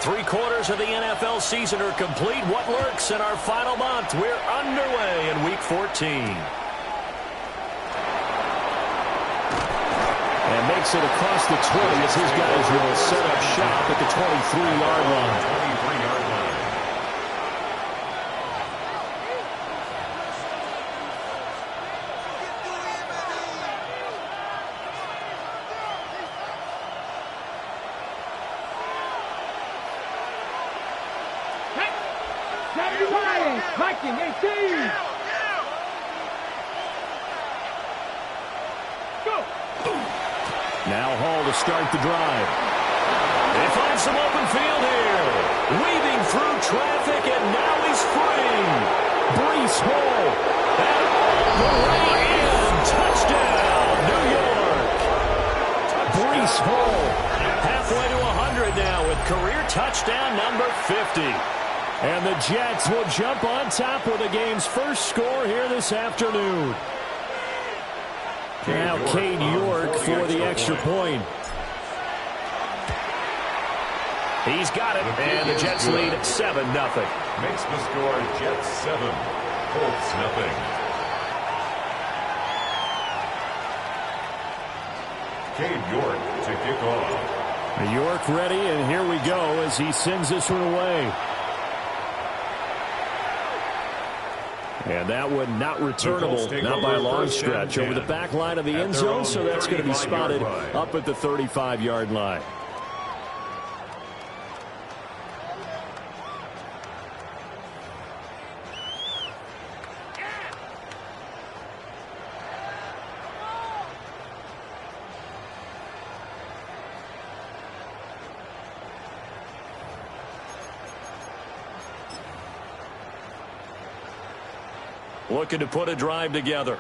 3/4 of the NFL season are complete. What lurks in our final month? We're underway in Week 14. And makes it across the 20 as his guys will set up shop at the 23-yard line. Viking 18. Go. Now Hall to start the drive. They find some open field here. Weaving through traffic, and now he's free. Breece Hall. And all the way in. Touchdown, New York. Breece Hall. Halfway to 100 now with career touchdown number 50. And the Jets will jump on top with the game's first score here this afternoon. Now Cade York for the extra point. He's got it, and the Jets lead 7-0. Makes the score Jets 7, Colts 0. Cade York to kick off. York ready, and here we go as he sends this one away. And that one not returnable, not by a long stretch, over the back line of the end zone, so that's going to be spotted up at the 35-yard line. Looking to put a drive together.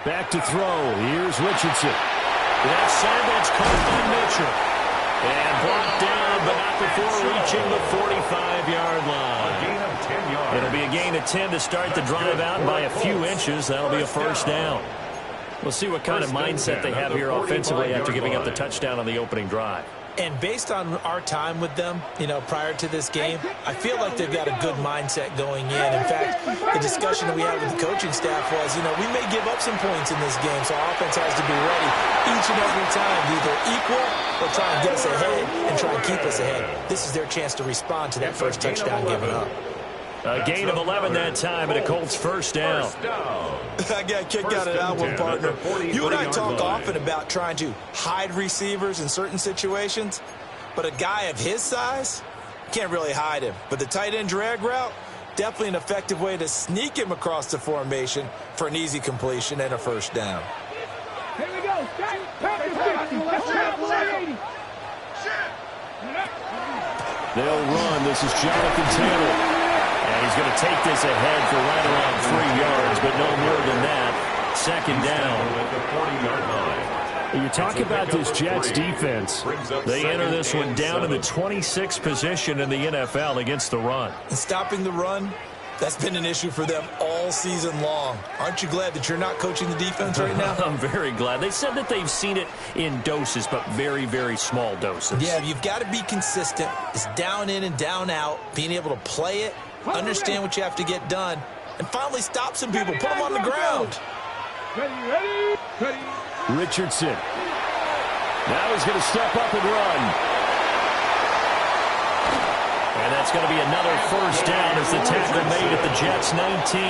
Back to throw. Here's Richardson. That sandwich caught by Mitchell. And brought down, but not before reaching the 45-yard line. A gain of 10 yards. It'll be a gain of 10 to start the drive out by a few inches. That'll be a first down. We'll see what kind of mindset they have here offensively after giving up the touchdown on the opening drive. And based on our time with them, prior to this game, I feel like they've got a good mindset going in. In fact, the discussion that we had with the coaching staff was, we may give up some points in this game, so our offense has to be ready each and every time to either equal or try and get us ahead and try and keep us ahead. This is their chance to respond to that first touchdown given up. A gain of 11 that time, and a Colts first down. I got kicked out of that one, partner. You and I talk often about trying to hide receivers in certain situations, but a guy of his size can't really hide him. But the tight end drag route, definitely an effective way to sneak him across the formation for an easy completion and a first down. Here we go. They'll run. This is Jonathan Taylor. And he's going to take this ahead for right around 3 yards, but no more than that. Second down. At the 40-yard line. You talk about this Jets defense. They enter this one down in the 26th position in the NFL against the run. And stopping the run, that's been an issue for them all season long. Aren't you glad that you're not coaching the defense right now? I'm very glad. They said that they've seen it in doses, but very, very small doses. Yeah, you've got to be consistent. It's down in and down out, being able to play it, understand what you have to get done, and finally stop some people, put them on the ground. Ready. Richardson. Now he's going to step up and run. And that's going to be another first down as the tackle made at the Jets' 19.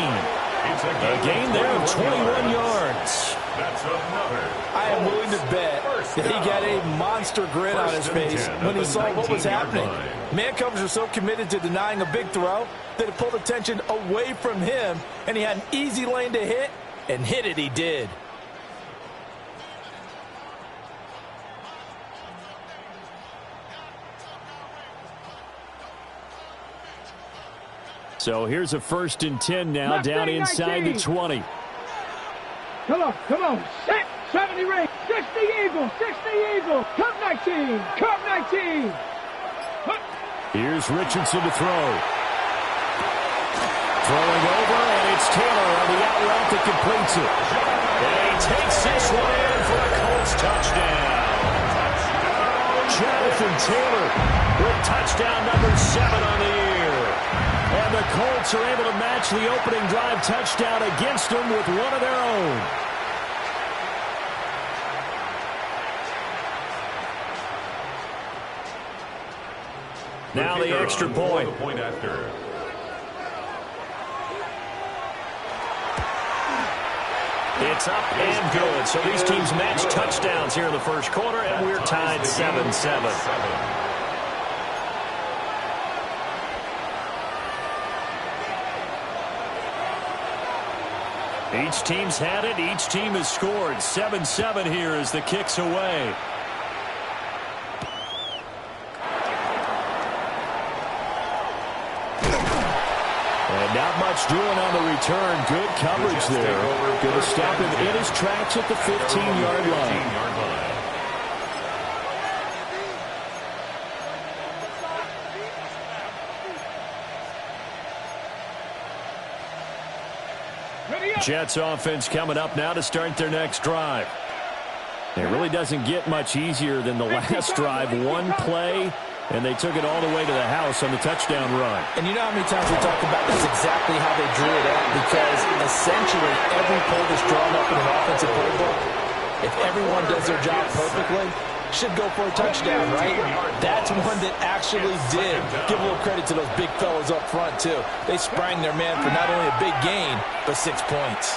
A gain there of 21 yards. That's another. I am willing to bet that he got a monster grin on his face when he saw what was happening. Man-covers are so committed to denying a big throw that it pulled attention away from him, and he had an easy lane to hit, and hit it he did. So here's a 1st and 10 now, down inside the 20. Come on. Set. 70 ring. 60 Eagle. Cup 19. Here's Richardson to throw. Throwing over, and it's Taylor on the out route that completes it. And he takes this one in for a Colts touchdown. Jonathan Taylor with touchdown number 7 on the year. And the Colts are able to match the opening drive touchdown against them with one of their own. Now the extra point. Point after. It's up and good. So these teams match touchdowns here in the first quarter, and we're tied 7-7. Each team's had it. Each team has scored. 7-7 here as the kick's away. And not much doing on the return. Good coverage there. Going to stop him in his tracks at the 15-yard line. Jets offense coming up now to start their next drive. It really doesn't get much easier than the last drive. One play, and they took it all the way to the house on the touchdown run. And you know how many times we talk about that's exactly how they drew it up, because essentially every play that's drawn up in an offensive playbook, if everyone does their job perfectly, should go for a touchdown, right? That's one that actually did. Give a little credit to those big fellas up front, too. They sprang their man for not only a big gain, but 6 points.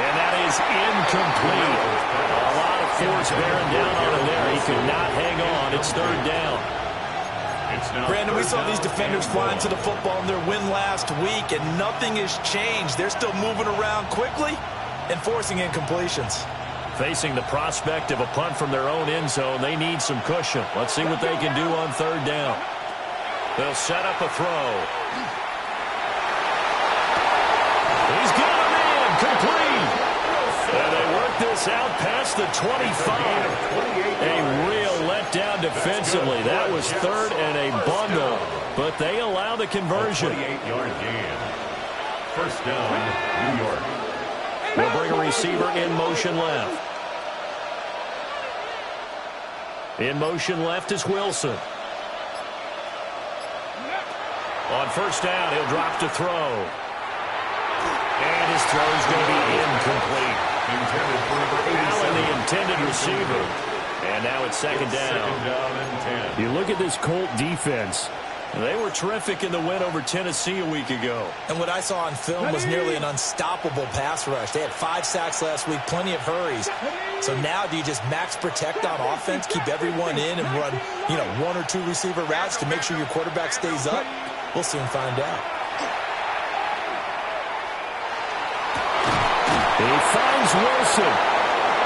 And that is incomplete. A lot of force bearing down on him there. He could not hang on. It's third down. Brandon, we saw these defenders flying to the football in their win last week, and nothing has changed. They're still moving around quickly and forcing incompletions. Facing the prospect of a punt from their own end zone, they need some cushion. Let's see what they can do on third down. They'll set up a throw. He's got a man, complete. And they work this out past the 25. A real letdown defensively. That was third and a bundle, but they allow the conversion. 28-yard gain. First down, New York. They'll bring a receiver in motion left. In motion left is Wilson. On first down, he'll drop to throw. And his throw is going to be incomplete. Allen, the intended receiver. And now it's second down. And 10. You look at this Colt defense. They were terrific in the win over Tennessee a week ago. And what I saw on film was nearly an unstoppable pass rush. They had 5 sacks last week, plenty of hurries. So now do you just max protect on offense, keep everyone in, and run, 1 or 2 receiver routes to make sure your quarterback stays up? We'll soon find out. He finds Wilson.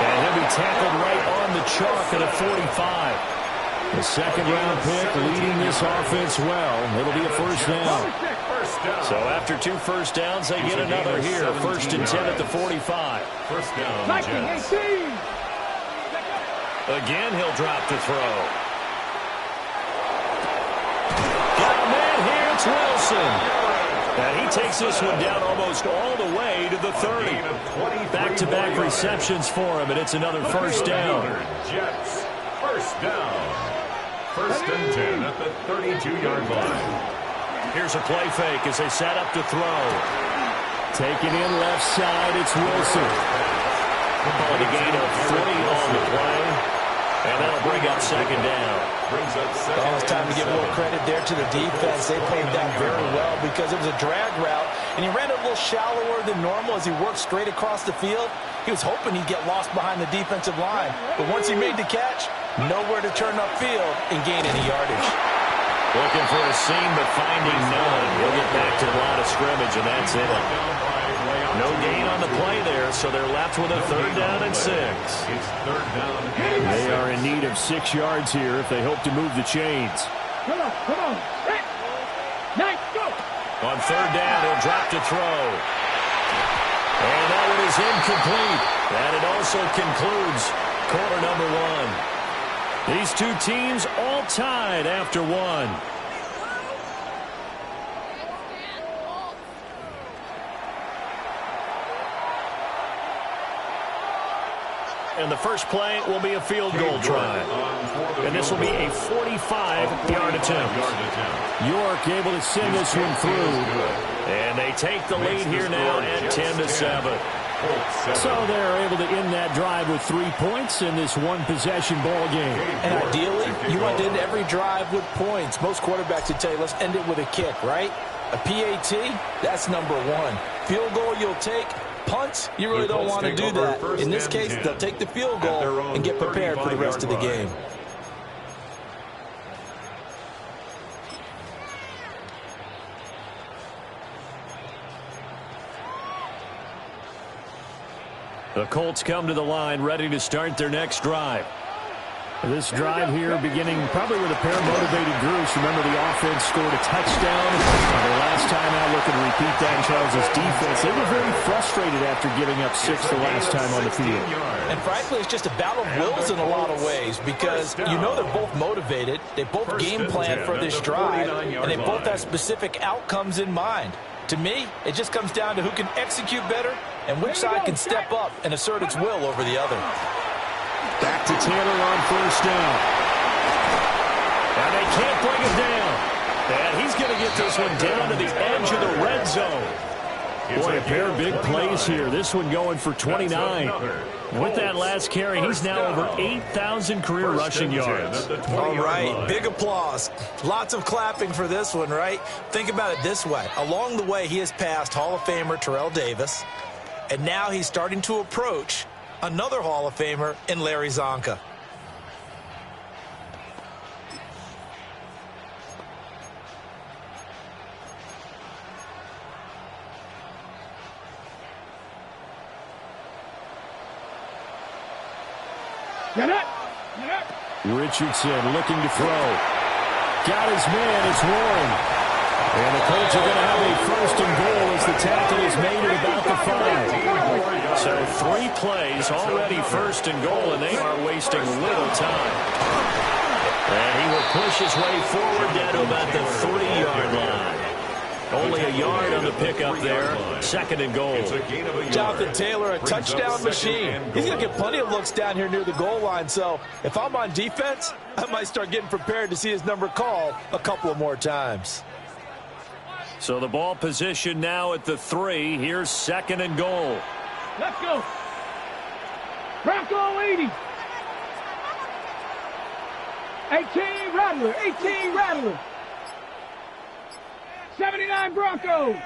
And he'll be tackled right on the chalk at a 45. The second-round pick leading this offense well. It'll be a first down. So after 2 first downs, they get another here. First and 10 at the 45. First down, Jets. Again, he'll drop to throw. Got a man here. It's Wilson. And he takes this one down almost all the way to the 30. Back-to-back receptions for him, and it's another first down. Jets, first down. First and 10 at the 32-yard line. Here's a play fake as they set up to throw. Taking in left side, it's Wilson. On the gain of 3 on the play. And that'll bring up second down. Well, it's time to give a little credit there to the defense. They played that very well because it was a drag route, and he ran it a little shallower than normal as he worked straight across the field. He was hoping he'd get lost behind the defensive line, but once he made the catch, nowhere to turn upfield and gain any yardage. Looking for a seam, but finding none. He'll get back to the line of scrimmage, and that's it. No gain on the play there, so they're left with a third down and 6. It's third down and They are in need of 6 yards here if they hope to move the chains. Come on. Set. Nice, go. On third down, he'll drop to throw. And that one is incomplete. And it also concludes quarter number 1. These two teams all tied after 1. and the first play will be a field goal try. And this will be a 45-yard attempt. York able to send this one through. And they take the lead here now at 10-7. So they're able to end that drive with 3 points in this one-possession ball game. And ideally, you want to end every drive with points. Most quarterbacks would tell you, let's end it with a kick, right? A PAT, that's number one. Field goal you'll take. Punts, you really don't want to do that. In this case, they'll take the field goal and get prepared for the rest of the game. The Colts come to the line ready to start their next drive. This drive here beginning probably with a pair of motivated groups. Remember, the offense scored a touchdown. The last time out, looking to repeat that in Charles' defense. They were very frustrated after giving up 6 the last time on the field. And frankly, it's just a battle of wills in a lot of ways because you know they're both motivated. They both game plan for this drive, and they both have specific outcomes in mind. To me, it just comes down to who can execute better and which side can step up and assert its will over the other. Back to Taylor on first down. And they can't bring him down. And he's going to get this one down to the edge of the red zone. Boy, a pair of big plays here. This one going for 29. With that last carry, he's now over 8,000 career rushing yards. All right, big applause. Lots of clapping for this one, right? Think about it this way. Along the way, he has passed Hall of Famer Terrell Davis, and now he's starting to approach another Hall of Famer in Larry Zonka. Get up! Get up! Richardson looking to throw. Got his man. It's Warren. And the Colts are going to have a first and goal as the tackle is made at about the 5. So 3 plays, already first and goal, and they are wasting little time. And he will push his way forward down to about the 3-yard line. Only a yard on the pickup there. Second and goal. Jonathan Taylor, a touchdown machine. He's going to get plenty of looks down here near the goal line. So if I'm on defense, I might start getting prepared to see his number called a couple of more times. So the ball position now at the 3. Here's second and goal. Let's go. Bronco 80. 18 Rattler. 18 Rattler. 79 Broncos.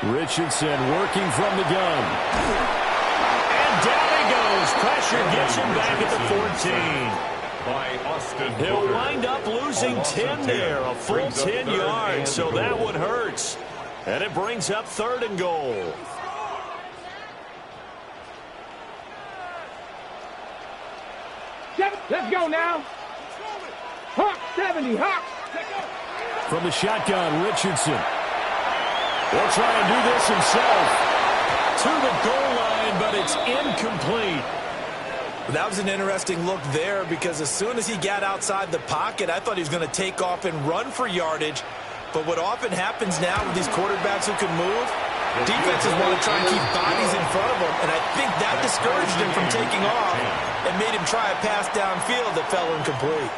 Richardson working from the gun. And down he goes. Pressure gets him back at the 14. He'll wind up losing 10 there, a full 10 yards, so that one hurts. And it brings up third and goal. Let's go now. Hawk 70. Hawk. From the shotgun, Richardson. He'll try and do this himself. To the goal line, but it's incomplete. That was an interesting look there because as soon as he got outside the pocket, I thought he was going to take off and run for yardage. But what often happens now with these quarterbacks who can move, defenses want to try and keep bodies in front of them, and I think that discouraged him from taking off and made him try a pass downfield that fell incomplete.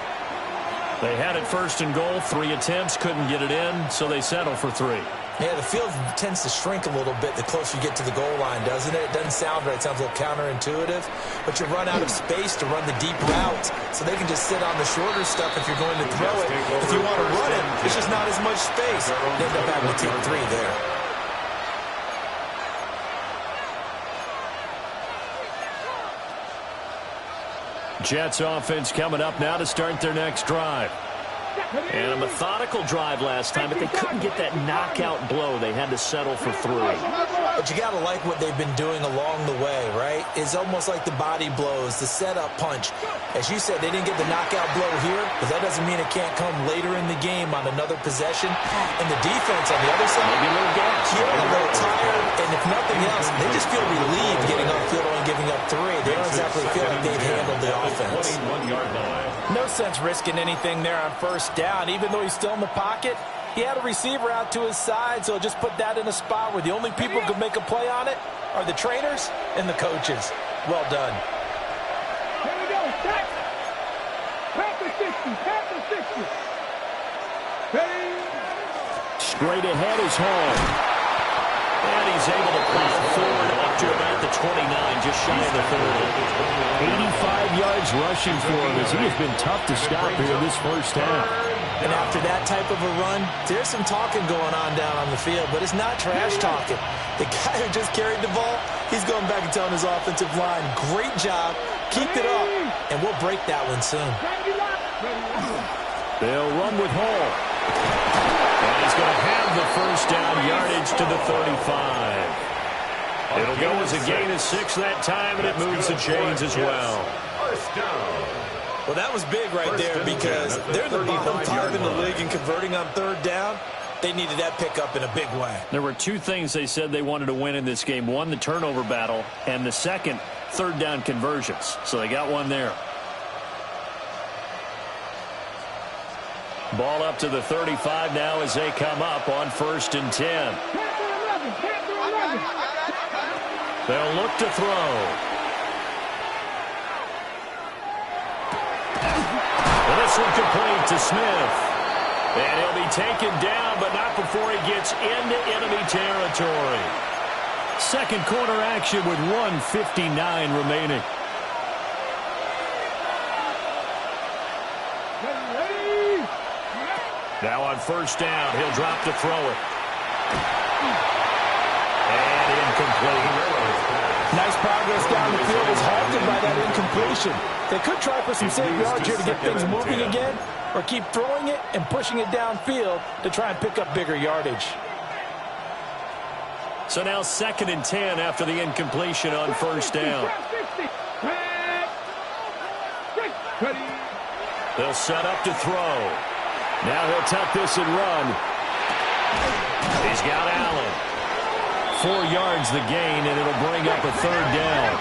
They had it first and goal, 3 attempts, couldn't get it in, so they settle for 3. Yeah, the field tends to shrink a little bit the closer you get to the goal line, doesn't it? It doesn't sound right. It sounds a little counterintuitive. But you run out of space to run the deep routes, so they can just sit on the shorter stuff if you're going to throw it. If you want to run it, it's just not as much space. They end up having to take 3 there. Jets offense coming up now to start their next drive. And a methodical drive last time, but they couldn't get that knockout blow. They had to settle for 3. But you got to like what they've been doing along the way, right? It's almost like the body blows, the setup punch. As you said, they didn't get the knockout blow here, but that doesn't mean it can't come later in the game on another possession. And the defense on the other side, maybe a little gas, feeling a little tired, and if nothing else, they just feel relieved getting upfield and giving up 3. They don't exactly feel like they've handled the offense. Yard line. No sense risking anything there on first down. Even though he's still in the pocket, He had a receiver out to his side, so just put that in a spot where the only people who can make a play on it are the trainers and the coaches. Well done. Here we go. Set. Pass the 60. Pass the 60. Ready. Straight ahead is Hall. And he's able to plow forward up to about the 29, just shy of the 30. 85 yards rushing for him as he has been tough to stop here this first half. And after that type of a run, there's some talking going on down on the field, but it's not trash talking. The guy who just carried the ball, he's going back and telling his offensive line, great job, keep it up, and we'll break that one soon. They'll run with Hall. And he's going to have the first down, yardage to the 35. It'll go as a gain of 6 that time, and it moves the chains as well. First down. Well, that was big right there because they're the bottom 5 in the league in converting on third down. They needed that pickup in a big way. There were 2 things they said they wanted to win in this game. One, the turnover battle, and the second, third down conversions. So they got one there. Ball up to the 35 now as they come up on 1st and 10. They'll look to throw. And this one complete to Smith. And he'll be taken down, but not before he gets into enemy territory. Second quarter action with 1:59 remaining. Now on 1st down, he'll drop to throw it. And incomplete. Nice progress down the field is halted by that incompletion. They could try for some safe yards here to get things moving again, or keep throwing it and pushing it downfield to try and pick up bigger yardage. So now 2nd and 10 after the incompletion on 1st down. They'll set up to throw. Now he'll tuck this and run. He's got Allen. 4 yards the gain, and it'll bring up a 3rd down.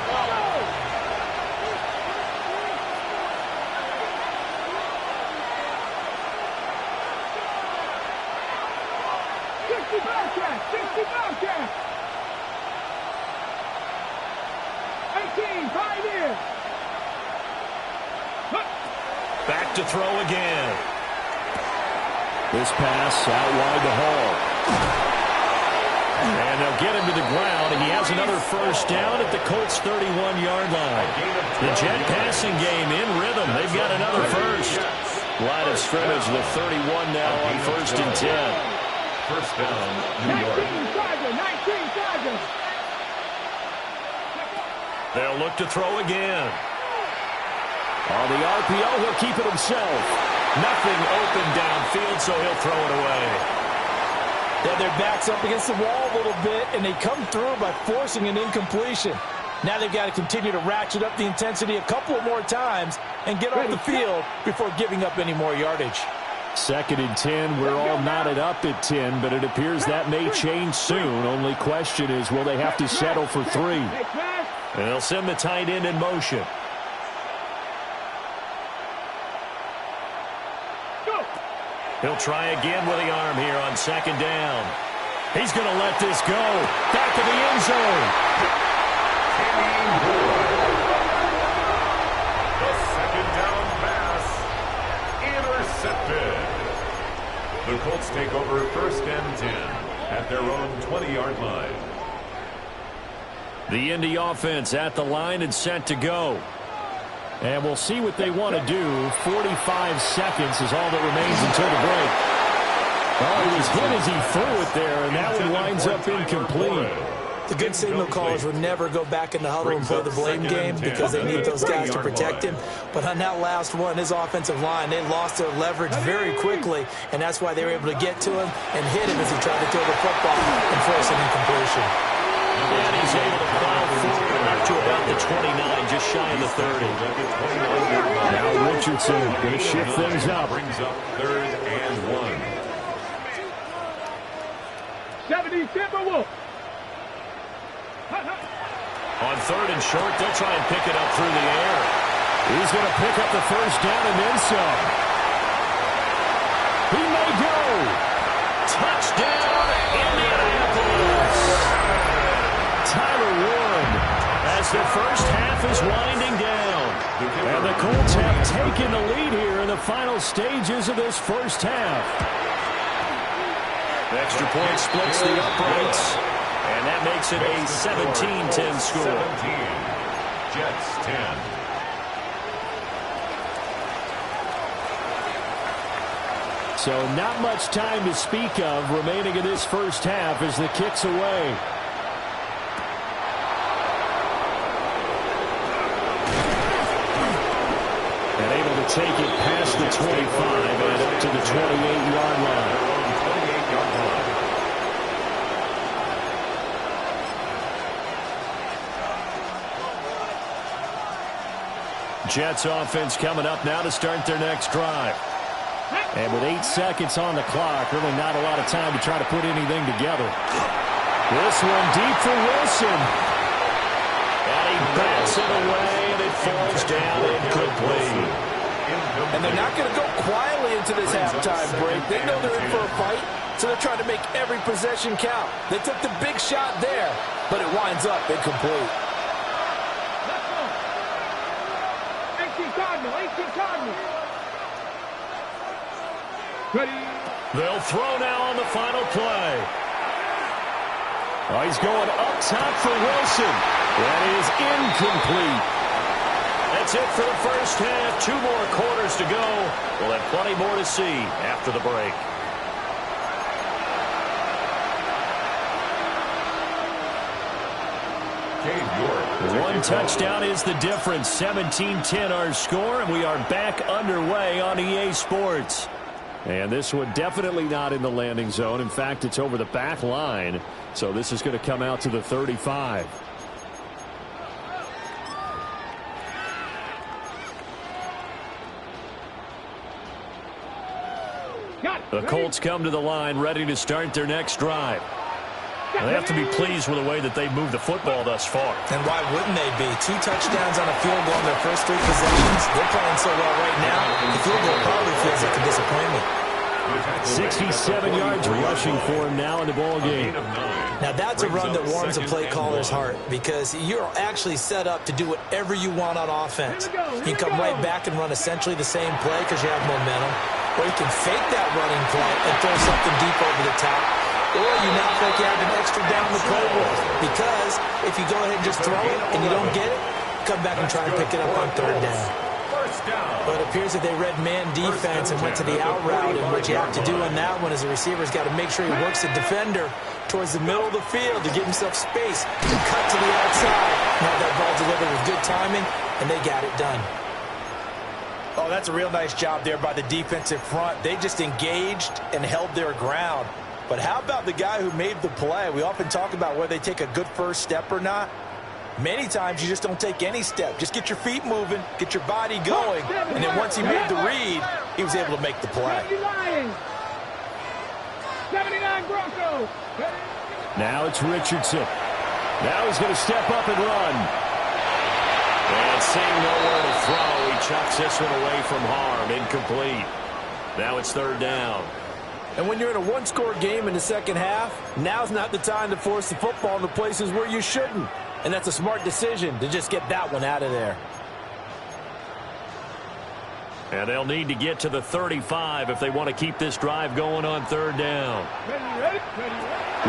Back to throw again. This pass out wide to Hall. And they'll get him to the ground. He has another 1st down at the Colts' 31-yard line. The Jet passing game in rhythm. They've got another 1st. Line of scrimmage, the 31 now on 1st and 10. First down, New York. They'll look to throw again. On the RPO, he'll keep it himself. Nothing open downfield, so he'll throw it away. Yeah, their back's up against the wall a little bit, and they come through by forcing an incompletion. Now they've got to continue to ratchet up the intensity a couple more times and get off the field before giving up any more yardage. 2nd and 10, we're all knotted up at 10, but it appears that may change soon. Only question is, will they have to settle for 3? And they'll send the tight end in motion. He'll try again with the arm here on 2nd down. He's going to let this go. Back of the end zone. The 2nd down pass intercepted. The Colts take over 1st and 10 at their own 20-yard line. The Indy offense at the line and set to go. And we'll see what they want to do. 45 seconds is all that remains until the break. Oh, he was hit as he threw it there, and that one winds up incomplete. The good signal callers would never go back in the huddle and play the blame game because they need those guys to protect him. But on that last one, his offensive line, they lost their leverage very quickly, and that's why they were able to get to him and hit him as he tried to throw the football and force an incompletion. And he's able to plow forward up to about the 29, just shy of the 30. Now Richardson going to shift things up. Brings up 3rd and 1. 70 Timberwolves. On 3rd and short, they'll try and pick it up through the air. He's going to pick up the 1st down and then some. He may go. the first half is winding down. And the Colts have taken the lead here in the final stages of this first half. Extra point splits the uprights. And that makes it a 17-10 score. 17. Jets 10. So not much time to speak of remaining in this first half as the kick's away. And able to take it past the 25 and up to the 28-yard line. 28-yard line. Jets offense coming up now to start their next drive. And with 8 seconds on the clock, really not a lot of time to try to put anything together. This one deep for Wilson. And he bats it away, and it falls down incomplete. And they're not going to go quietly into this halftime break. They know they're in for a fight, so they're trying to make every possession count. They took the big shot there, but it winds up incomplete. Let's go. 18 Cardinal, 18 Cardinal. Ready. They'll throw now on the final play. Oh, he's going up top for Wilson. That is incomplete. That's it for the first half. 2 more quarters to go. We'll have plenty more to see after the break. One touchdown is the difference. 17-10 our score, and we are back underway on EA Sports. And this one definitely not in the landing zone. In fact, it's over the back line. So this is going to come out to the 35. The Colts come to the line ready to start their next drive. They have to be pleased with the way that they've moved the football thus far. And why wouldn't they be? 2 touchdowns on a field goal in their first 3 possessions. They're playing so well right now. The field goal probably feels like a disappointment. 67 yards rushing for him now in the ball game. Now that's a run that warms a play caller's heart because you're actually set up to do whatever you want on offense. You can come right back and run essentially the same play because you have momentum. Or you can fake that running play and throw something deep over the top. Or you now feel like you have an extra down the play with. Because if you go ahead and just throw it and you don't get it, come back and try and pick it up on 3rd down. But it appears that they read man defense and went to the out route. And what you have to do on that one is the receiver's got to make sure he works the defender towards the middle of the field to give himself space to cut to the outside. Now that ball delivered with good timing, and they got it done. Oh, that's a real nice job there by the defensive front. They just engaged and held their ground. But how about the guy who made the play? We often talk about whether they take a good first step or not. Many times you just don't take any step. Just get your feet moving, get your body going, and then once he made the read, he was able to make the play. 79 Broncos. Now it's Richardson. Now he's going to step up and run. And seeing nowhere to throw, he chucks this one away from harm. Incomplete. Now it's 3rd down. And when you're in a 1-score game in the second half, now's not the time to force the football in the places where you shouldn't. And that's a smart decision to just get that one out of there. And they'll need to get to the 35 if they want to keep this drive going on 3rd down.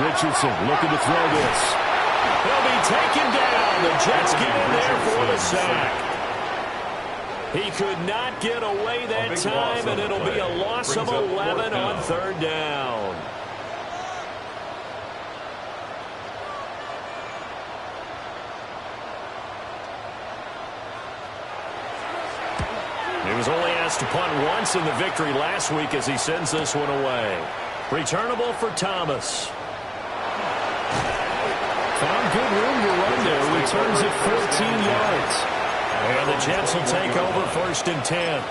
Richardson looking to throw this. He'll be taken down. The Jets get in there for the sack. He could not get away that time, and it'll be a loss of 11 on 3rd down. He was only asked to punt once in the victory last week as he sends this one away. Returnable for Thomas. Found good room to run there. Returns it 14 yards. And the Jets will take over 1st and 10.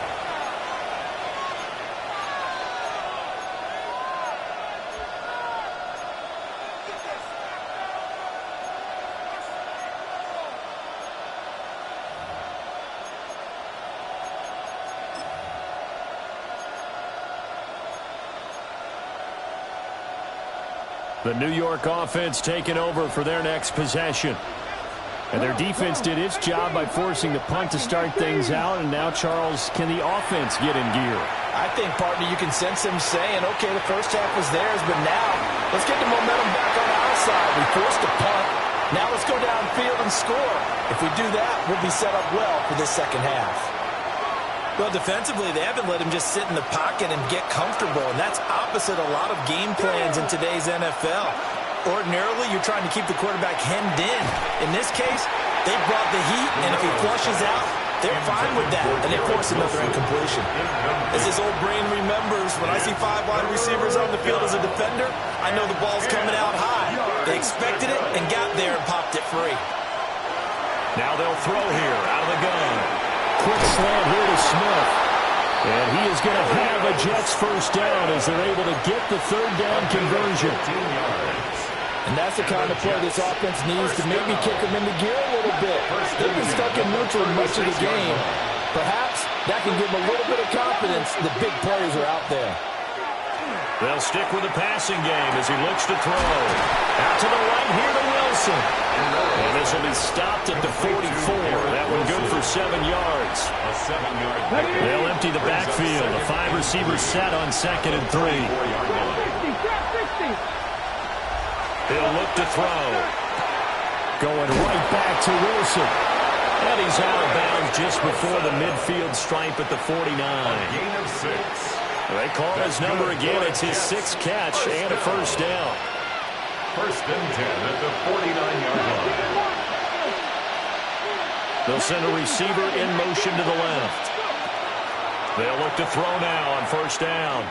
The New York offense taking over for their next possession. And their defense did its job by forcing the punt to start things out. And now, Charles, can the offense get in gear? I think, partner, you can sense him saying, okay, the first half was theirs, but now let's get the momentum back on our side. We forced a punt. Now let's go downfield and score. If we do that, we'll be set up well for this second half. Well, defensively, they haven't let him just sit in the pocket and get comfortable, and that's opposite a lot of game plans in today's NFL. Ordinarily, you're trying to keep the quarterback hemmed in. In this case, they brought the heat, and if he flushes out, they're fine with that, and they force another incompletion. As his old brain remembers, when I see 5 wide receivers on the field as a defender, I know the ball's coming out high. They expected it and got there and popped it free. Now they'll throw here out of the gun. Quick slant here to Smith. And he is going to have a Jets first down as they're able to get the third down conversion. And that's the kind of play this offense needs to maybe kick them into gear a little bit. They've been stuck in neutral much of the game. Perhaps that can give them a little bit of confidence. The big plays are out there. They'll stick with the passing game as he looks to throw. Out to the right here to Wilson. And this will be stopped at the 44. That one good for 7 yards. A 7-yard. They'll empty the backfield. The 5 receivers set on 2nd and 3. He'll look to throw. Going right back to Wilson. And he's out of bounds just before the midfield stripe at the 49. Gain of 6. They call his number again. It's his 6th catch and a first down. First and 10 at the 49-yard line. They'll send a receiver in motion to the left. They'll look to throw now on first down.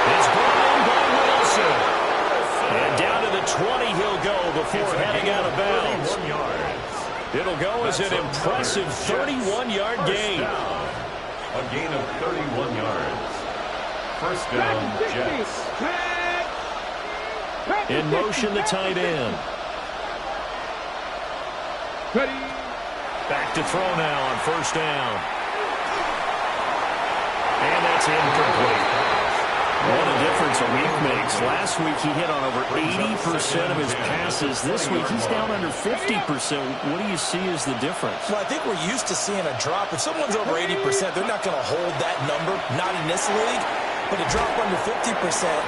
It's brought in by Wilson. And down to the 20 he'll go before heading out of bounds. 31 yards. It'll go as an impressive 31-yard gain. A gain of 31 yards. First down, Jets. In motion, the tight end. Back to throw now on first down. And that's incomplete. What a difference a week makes. Last week he hit on over 80% of his passes. This week he's down under 50%. What do you see as the difference? Well, I think we're used to seeing a drop. If someone's over 80%, they're not going to hold that number, not in this league. But a drop under 50%,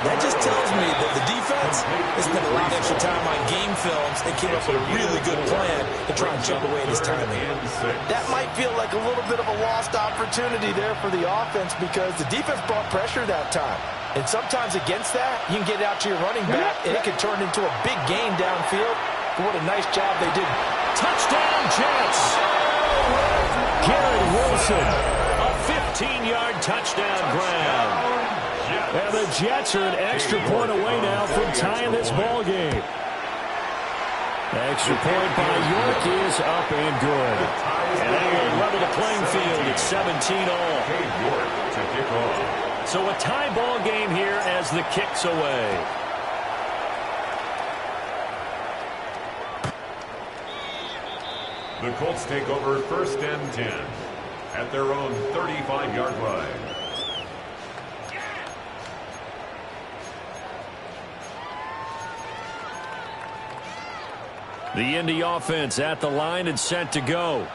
that just tells me that the defense has spent a lot of extra time on game films and came up with a really good plan to try and chip away at his timing. That might feel like a little bit of a lost opportunity there for the offense because the defense brought pressure that time. And sometimes against that, you can get out to your running back, and it can turn into a big gain downfield. But what a nice job they did. Touchdown, Jets! Garrett Wilson, a 15-yard touchdown grab. And the Jets are an extra point away now from tying this ball game. Extra point by York is up and good. And that will level the playing field at 17 all. York to kick off. So a tie ball game here as the kick's away. The Colts take over first and 10 at their own 35-yard line. The Indy offense at the line and set to go.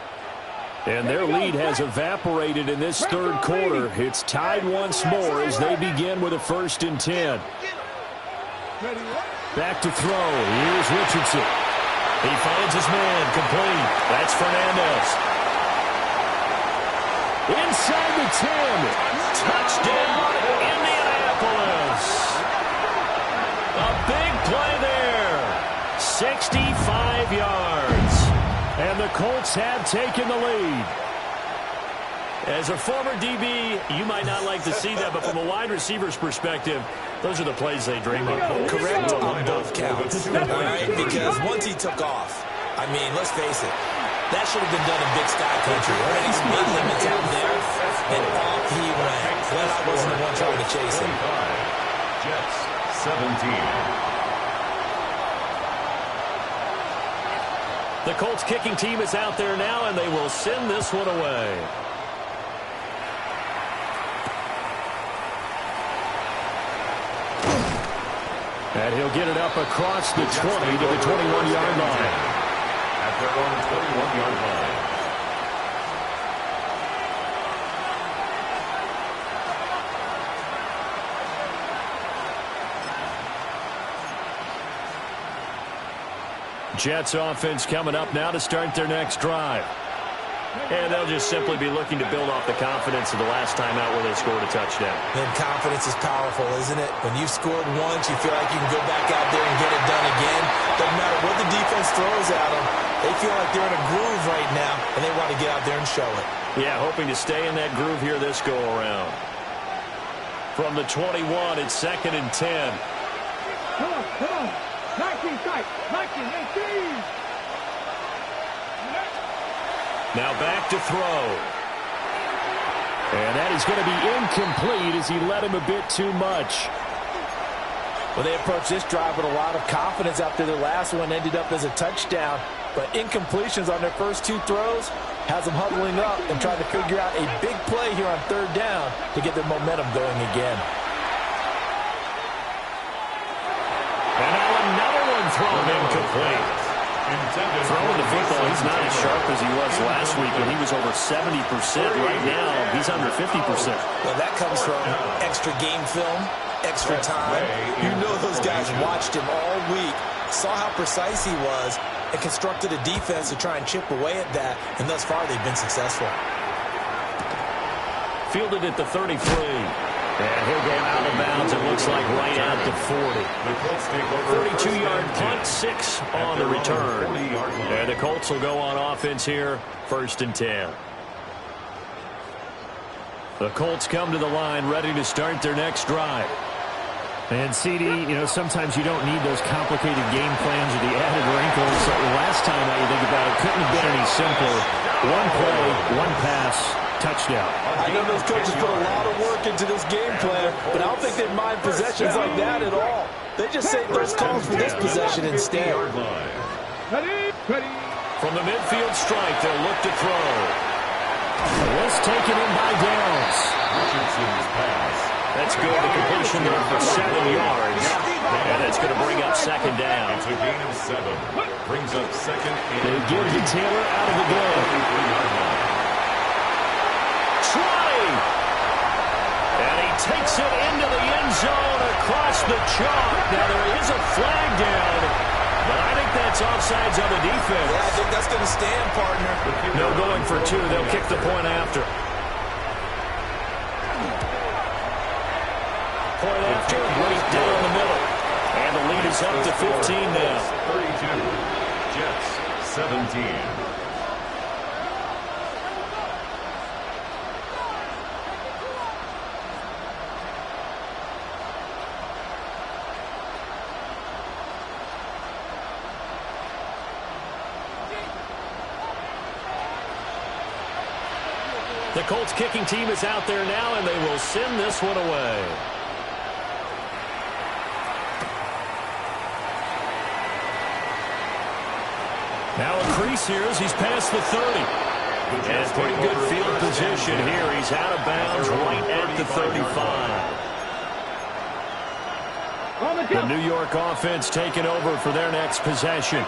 And their lead has evaporated in this third quarter. It's tied once more as they begin with a first and 10. Back to throw. Here's Richardson. He finds his man complete. That's Fernandez. Inside the 10. Touchdown, Indianapolis. A big play there. 65 yards. And the Colts have taken the lead. As a former DB, you might not like to see that, but from a wide receiver's perspective, those are the plays they dream of. Correct on both counts, all right? Because once he took off, I mean, let's face it, that should have been done in Big Sky Country. Already speed limits out there, and off he went. Well, I wasn't the one trying to chase him. Jets, 17. The Colts kicking team is out there now, and they will send this one away. And he'll get it up across the 20 to the 21-yard line. At their own 21-yard line. Jets offense coming up now to start their next drive. And they'll just simply be looking to build off the confidence of the last time out where they scored a touchdown. And confidence is powerful, isn't it? When you've scored once, you feel like you can go back out there and get it done again. Doesn't matter what the defense throws at them. They feel like they're in a groove right now, and they want to get out there and show it. Yeah, hoping to stay in that groove here this go-around. From the 21, it's 2nd and 10. Come on. 19 tight. 19, 18. Now back to throw. And that is going to be incomplete as he led him a bit too much. Well, they approached this drive with a lot of confidence after their last one ended up as a touchdown. But incompletions on their first 2 throws has them huddling up and trying to figure out a big play here on 3rd down to get their momentum going again. And now another one thrown incomplete. Throwing the football, he's not as sharp as he was last week when he was over 70%. Right now, he's under 50%. Well, that comes from extra game film, extra time. You know those guys watched him all week, saw how precise he was, and constructed a defense to try and chip away at that, and thus far they've been successful. Fielded at the 33. And he'll go out of bounds, it looks like, right out to 40. 32-yard punt, 6 on the return. And the Colts will go on offense here, 1st and 10. The Colts come to the line, ready to start their next drive. And, CD, sometimes you don't need those complicated game plans or the added wrinkles. Last time you think about it, couldn't have been any simpler. One play, one pass. Touchdown. I know those coaches put a lot of work into this game plan, but I don't think they'd mind possessions like that at all. They just saved those calls for this possession instead. Ready. From the midfield strike, they'll look to throw. This taken in by Downs. That's good. The completion there for 7 yards. And that's going to bring up 2nd down. It's a gain of 7. Brings up 2nd and they give to Taylor out of the game. And he takes it into the end zone across the chalk. Now there is a flag down, but I think that's offsides on the defense. Yeah, I think that's going to stand, partner. No going for 2. They'll kick the point after. Point after, right down the middle. And the lead is up to 15 now. 32. Jets 17. The Colts kicking team is out there now, and they will send this one away. Now a crease here as he's past the 30. And pretty good field position here. He's out of bounds right at the 35. The New York offense taking over for their next possession.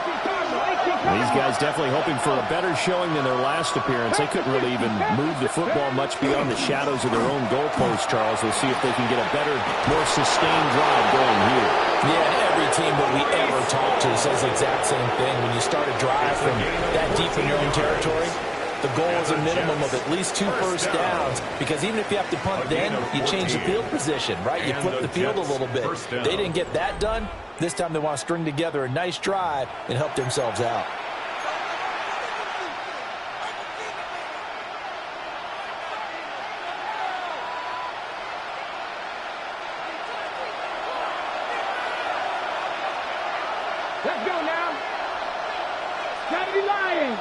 These guys definitely hoping for a better showing than their last appearance. They couldn't really even move the football much beyond the shadows of their own goalpost, Charles. We'll see if they can get a better, more sustained drive going here. Yeah, and every team that we ever talk to says the exact same thing. When you start a drive from that deep in your own territory, the goal is a minimum of at least 2 first downs, because even if you have to punt then, you change the field position, right? You flip the field a little bit. They didn't get that done. This time they want to string together a nice drive and help themselves out. Let's go now. Gotta be lying.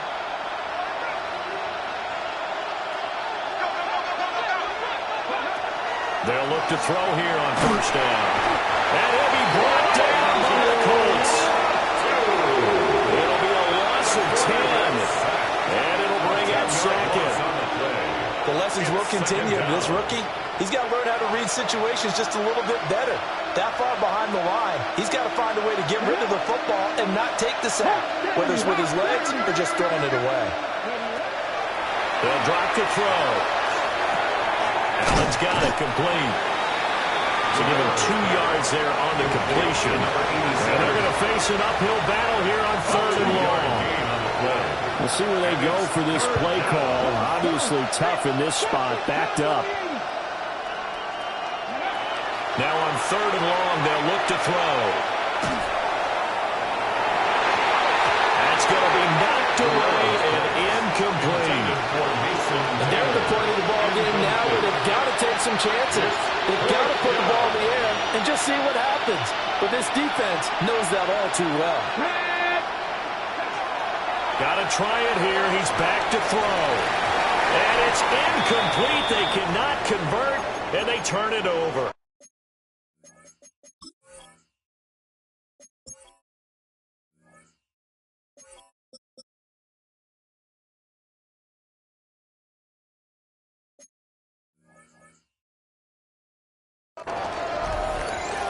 They'll look to throw here on 1st down. And he'll be brought down by the Colts. It'll be a loss of 10. And it'll bring up 2nd. The lessons will continue. This rookie, he's got to learn how to read situations just a little bit better. that far behind the line, he's got to find a way to get rid of the football and not take the sack, whether it's with his legs or just throwing it away. They'll drop to throw. Allen's got it complete. So give him 2 yards there on the completion. And they're going to face an uphill battle here on 3rd and long. We'll see where they go for this play call. Obviously tough in this spot, backed up. Now on 3rd and long, they'll look to throw. That's going to be knocked away and incomplete. And they're at the point of the ball game now where they've got to take some chances. They've got to put the ball in the air and just see what happens. But this defense knows that all too well. Got to try it here. He's back to throw. And it's incomplete. They cannot convert, and they turn it over.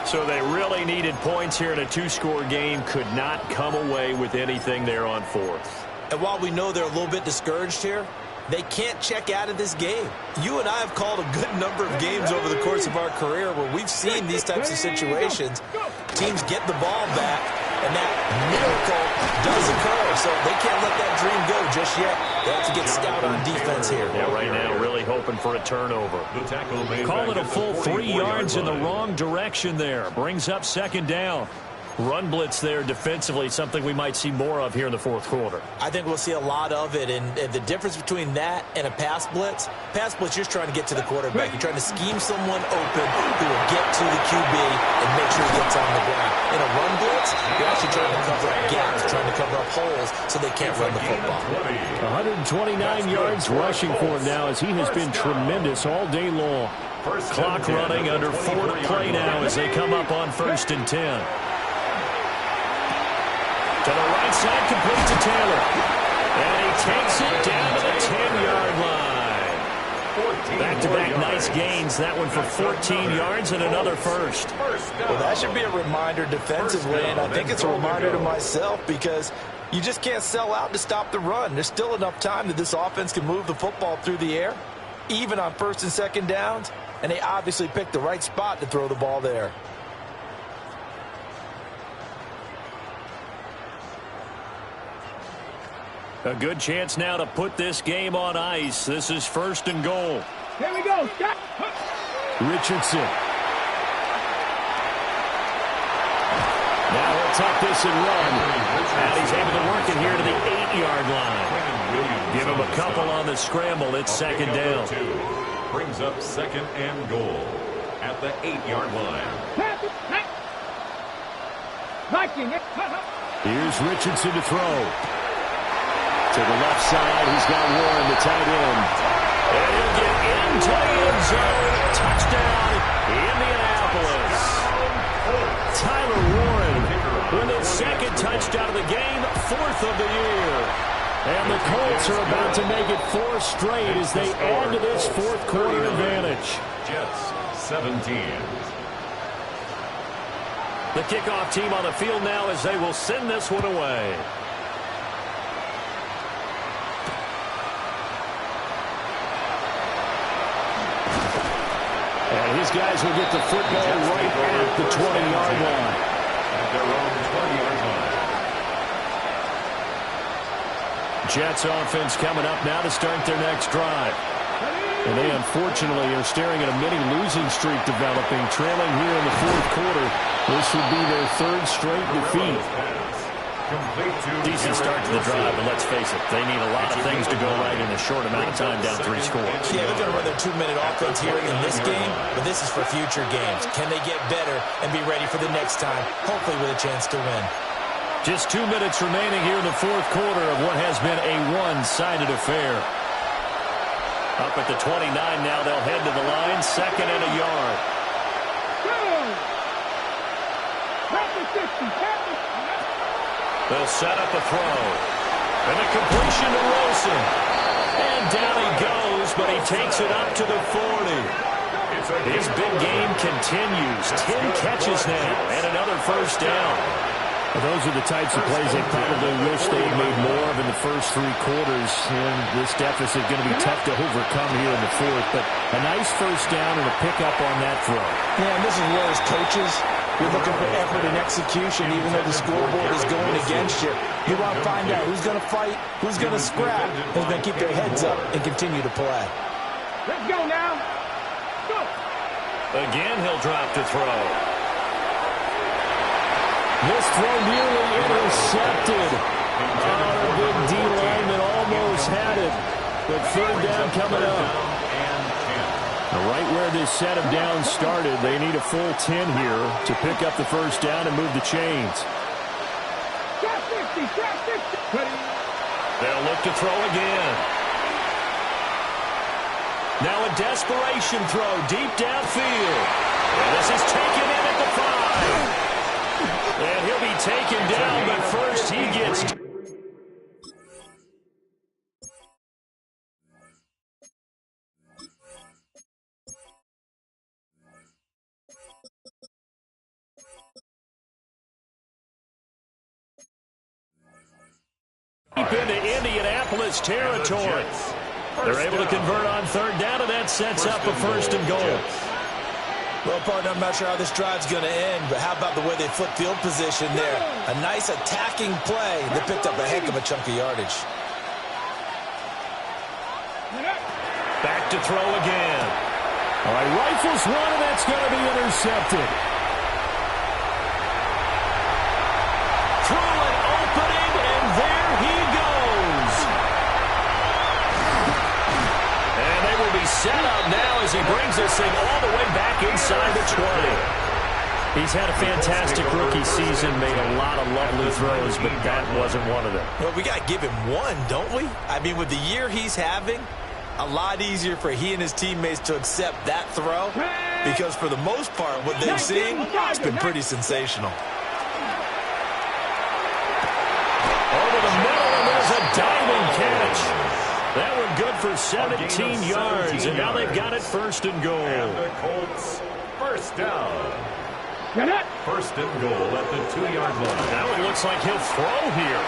So they really needed points here in a 2-score game. Could not come away with anything there on 4th. And while we know they're a little bit discouraged here, they can't check out of this game. You and I have called a good number of games over the course of our career where we've seen these types of situations. Teams get the ball back, and that miracle does occur. So they can't let that dream go just yet. They have to get stout on defense here. Yeah, right now really hoping for a turnover. Call it a full 3 yards in the wrong direction there. Brings up 2nd down. Run blitz there defensively, something we might see more of here in the 4th quarter. I think we'll see a lot of it, and the difference between that and a pass blitz, you're trying to get to the quarterback. You're trying to scheme someone open who will get to the QB and make sure he gets on the ground. In a run blitz, you're actually trying to cover up gaps, trying to cover up holes so they can't run the football. 129 yards rushing for him now as he has been tremendous all day long. Clock running, under 4 to play now as they come up on 1st and 10. To the right side, complete to Taylor. And he takes it down to the 10-yard line. Back-to-back nice gains. That one for 14 yards and another first. Well, that should be a reminder defensively, and I think it's a reminder to myself because you just can't sell out to stop the run. There's still enough time that this offense can move the football through the air, even on 1st and 2nd downs, and they obviously picked the right spot to throw the ball there. A good chance now to put this game on ice. This is 1st and goal. Here we go. Stop. Richardson. Now he'll tuck this and run. And he's able to work it here to the 8-yard line. Give him a couple on the scramble. It's 2nd down. Brings up 2nd and goal at the 8-yard line. Here's Richardson to throw. To the left side, he's got Warren, the tight end. And he'll get into the end zone. Touchdown, Indianapolis. Tyler Warren with his 2nd touchdown of the game, 4th of the year. And the Colts are about to make it 4 straight as they add to this 4th quarter advantage. Jets 17. The kickoff team on the field now as they will send this one away. And his guys will get the football right at the 20-yard line. At their own 20-yard line. Jets offense coming up now to start their next drive. And they unfortunately are staring at a mini losing streak developing, trailing here in the 4th quarter. This would be their 3rd straight defeat. Decent start to the drive, but let's face it, they need a lot of things to go right in a short amount of time, down 3 scores. Yeah, they're going to run their 2-minute offense here in this game, but this is for future games. Can they get better and be ready for the next time, hopefully with a chance to win? Just 2 minutes remaining here in the 4th quarter of what has been a one-sided affair. Up at the 29 now, they'll head to the line, 2nd and a yard. They'll set up a throw. And a completion to Wilson. And down he goes, but he takes it up to the 40. His big game continues. 10 catches now and another first down. Those are the types of plays they probably wish they had made more of in the first 3 quarters. And this deficit going to be tough to overcome here in the fourth. But a nice first down and a pickup on that throw. Yeah, and this is where as coaches, you're looking for effort and execution, even though the scoreboard is going against you. You want to find out who's going to fight, who's going to scrap, who's going to keep their heads up and continue to play. Let's go now. Go. Again, he'll drop to throw. This throw nearly intercepted. Oh, the big D lineman almost had it. But third down coming up. Right where this set of downs started, they need a full 10 here to pick up the first down and move the chains. Trap 50, trap 50. They'll look to throw again. Now a desperation throw deep downfield. And this is taken in at the 5. And he'll be taken down, but first he gets... deep into Indianapolis territory. They're able to convert on third down, and that sets up a first and goal. Well, partner, I'm not sure how this drive's going to end, but how about the way they flip field position there? A nice attacking play that picked up a heck of a chunk of yardage. Back to throw again. All right, rifles one, and that's going to be intercepted. Through an opening, and there he goes. And they will be set up now as he brings this thing all the way back inside the 20. He's had a fantastic rookie season, made a lot of lovely throws, but that wasn't one of them. Well, we got to give him one, don't we? I mean, with the year he's having, a lot easier for he and his teammates to accept that throw because for the most part, what they've seen, it's been pretty sensational. Over the middle, and there's a diving catch. That one good for 17 yards, and now they've got it first and goal. And the Colts, first down. First and goal at the 2-yard line. Now it looks like he'll throw here.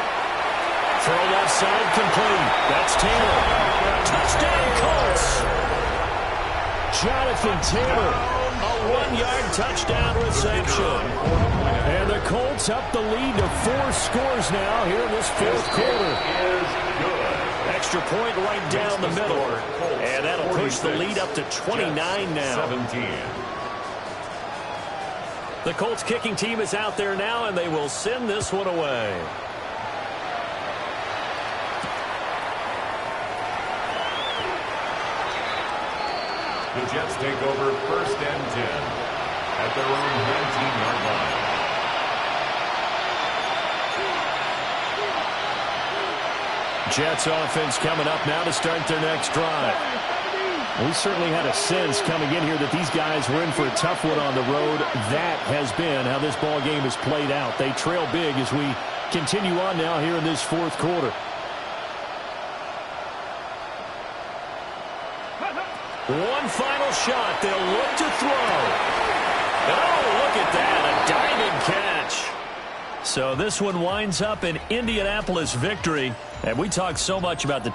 Throw left side complete. That's Taylor. Touchdown, Colts. Jonathan Taylor. A 1-yard touchdown reception. And the Colts up the lead to 4 scores now here in this fourth quarter. Is good. Extra point right down the middle. And that'll push the lead up to 29 now. 17. The Colts kicking team is out there now, and they will send this one away. The Jets take over first and 10 at their own 19-yard line. Jets offense coming up now to start their next drive. We certainly had a sense coming in here that these guys were in for a tough one on the road. That has been how this ball game has played out. They trail big as we continue on now here in this fourth quarter. One final shot. They'll look to throw. And oh, look at that. A diving catch. So this one winds up an Indianapolis victory. And we talked so much about the